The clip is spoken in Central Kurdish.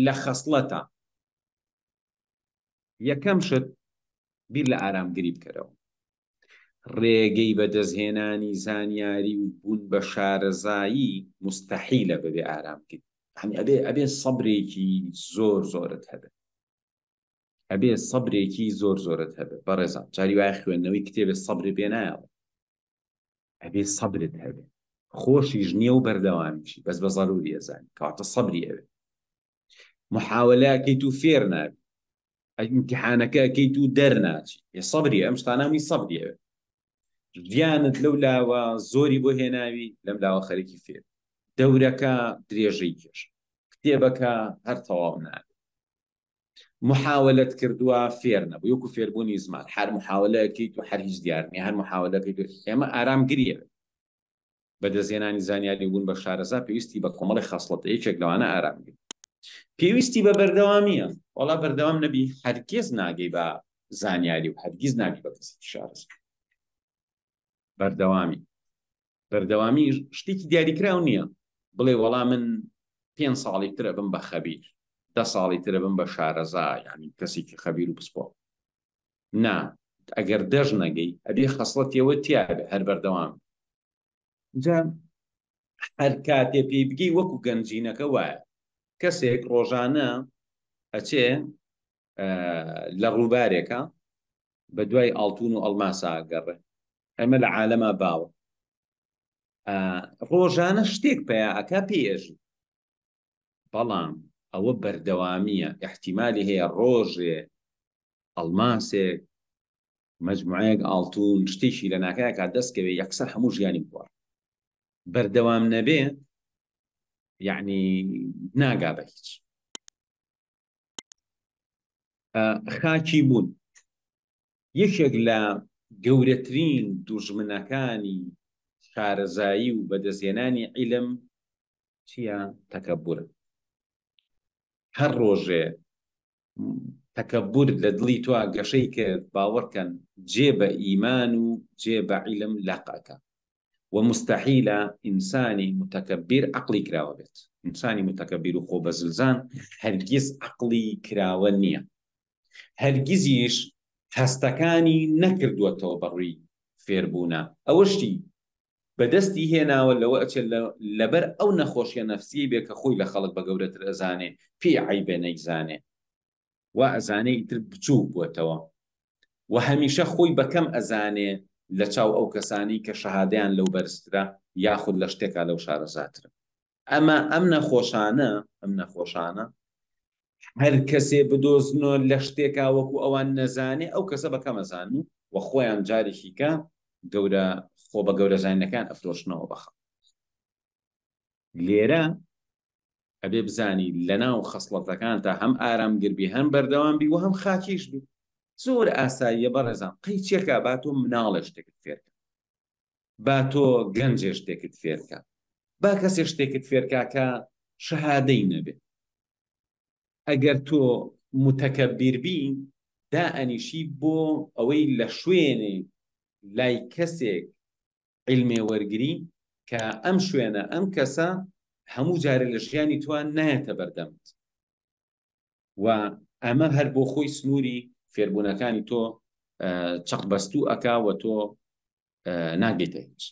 لە خەسڵەتە. یەکەم شت بیر لە ئارامگری بکەرەوە. ڕێگەی بەدەستهێنانی زانیاری و بوون بە شارەزایی مستەحیلە بەبێ ئارامگری. ئەبێ سەبرێکی زۆرت هەبێ. ئەبێ سەبرێکی زۆرت هەبێ. بەڕێزان جاری وایە خوێندنەوەی کتێبێ سەبرێ پێ نایەڵێ. ئەبێ سەبرت هەبێ. خۆشیش نییە و بەردەوامیشی بەس بە زەروری ئەزانی کەواتە سەبری ئەوێ. محاولەکەیت و فێر نابی. ئیمتیحانەکە ئەکەیت و دەرناچی. سەبری ئەم شتانەمی سەبری ئەوێ. ڤیانت لەو لاوە زۆری بۆ هێناوی لەم لاوە خەرێکی فێر. دەورەکە درێژەی کێش. کتێبەکە هەر تەواو نابێت. محاولەت کردووە فێر نەبوو وەکو فێربوونی زمان هەر محاولەکەیت و هەر هیچ دیار نییە هەر محاولەکەیت ئێمە ئارامگریە. بەدەستهێنانی زانیاری بوون بە شارەزا پێویستی بە کۆمەڵی خەسڵەتە یەکێک لەوانە ئارامگری. پێویستی بە بەردەوامیە. وەڵا بەردەوام نەبی هەرگیز ناگەی بە زانیاری و هەرگیز ناگەی بە کەسێکی شارەزا. بەردەوامی شتێکی دیاریکراو نییە. بڵێ وەڵا من 5 ساڵی ترە بم بە خەبیر 10 ساڵی ترە بم بە شارەزا یعنی کەسێکی خەبیر و پسپۆ. نا ئەگەر دەژ نەگەی ئەبێ خەسڵەتیەوە تیابێ هەر بەردەوام. جا هەر کاتێ پێی بگەی وەکو گەنجینەکە وایە کەسێک ڕۆژانە ئەچێ لە ڕووبارێکە بە دوای ئاڵتون و ئەڵماسا ئەگەڕێ. ئەمە لە عالەما باوە ڕۆژانە شتێک پێیا ئەکا پێێژی. بەڵام ئەوە بەردەوامیە. احتیمالی هەیە ڕۆژێ ئەڵماسێک مەجموعەیەک ئاڵتون شتێکی لە ناکایەکە دەستکەوێ یەکسەر هەموو ژیانی بووە. بەردەوام نەبێ یعنی ناگا بە هیچ. خاکی بوون یەکێک لە گەورەترین دوژمنەکانی شارەزایی و بەدەستهێنانی عیلم چییە؟ تەکەببورە. هەر ڕۆژێ تەکەببور لە دڵی تۆ گەشەی کرد باوەڕکەن جێ بە ئیمان و جێ بە عیلم لاقەکە. ومستحیلە ئینسانی متەکەبیر عەقڵی کراوە بێت. ئینسانی متەکەبیر و خۆ بەزلزان هەرگیز عەقڵی کراوە نییە. هەرگیزیش هەستەکانی نەکردووەتەوە بەڕووی فێربوونە. ئەوەشتی بەدەستی هێناوە لەوە ئەچێت لەبەر ئەو نەخۆشیە نەفسی بێ کە خۆی لە خەڵک بە گەورەتر ئەزانێ پێی عەیبێ نەیزانێ وا ئەزانێ ئیتر بچوو بووەتەوە و هەمیشە خۆی بەکەم ئەزانێ لە چاو ئەو کەسانی کە شەهادەیان لەو بەرزترە یاخود لە شتێکا لەو شارەزاترە. ئەم نەخۆشانە هەر کەسێ بدۆزنەوە لە شتێکا وەکو ئەوان نەزانێ ئەو کەسە بەکەم ئەزانی و خۆیان جارێکی کە خۆ بە گەورە زانینەکان ئەفرۆشنەوە بەخە. لێرە ئەبێ بزانی لە ناو خەسڵەتەکان تا هەم ئارامگربی هەم بەردەوام بی و هەم خاکیش بی. زۆر ئاساییە بەڕێزان قەیچێکە با تۆ مناڵە شتێکت فێرکە با تۆ گەنجێ شتێکت فێرکە با کەسێ شتێکت فێرکە کە شەهادەی نەبێ. ئەگەر تۆ متەکەبیر بی دائەنیشی بۆ ئەوەی لە شوێنێ لای کەسێک عیلمێ وەرگری کە ئەم شوێنە ئەم کەسە هەموو جارە لە ژیانی توان نایەتە بەردەمت و ئەمە هەر بۆ خۆی سنووری فێربوونەکانی تۆ چەق بەستوو ئەکا و تۆ ناگەیتە هیچ.